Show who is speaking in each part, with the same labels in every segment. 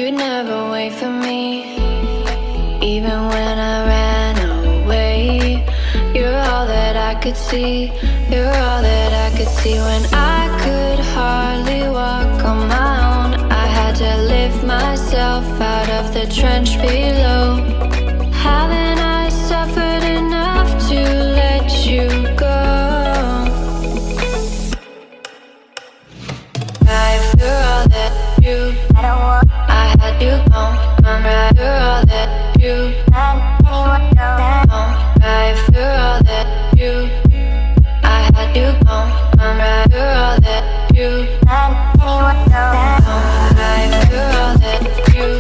Speaker 1: you'd never wait for me. Even when I ran away, you're all that I could see. You're all that I could see. When I could hardly walk on my own, I had to lift myself out of the trench below. Haven't I suffered enough to let you go? You're all that you, I had you gone. Right, you're all that you, right, you're all that you, I had you gone. Right, you're all that you, right, you're all that you,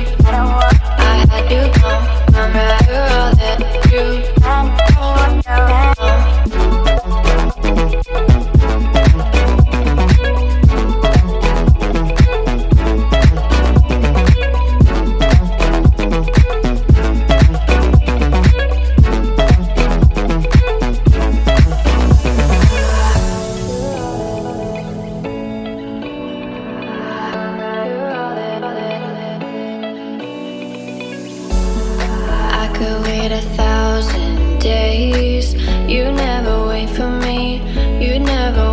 Speaker 1: I had you gone. Right, you're all that you, could wait 1,000 days. You never wait for me. You never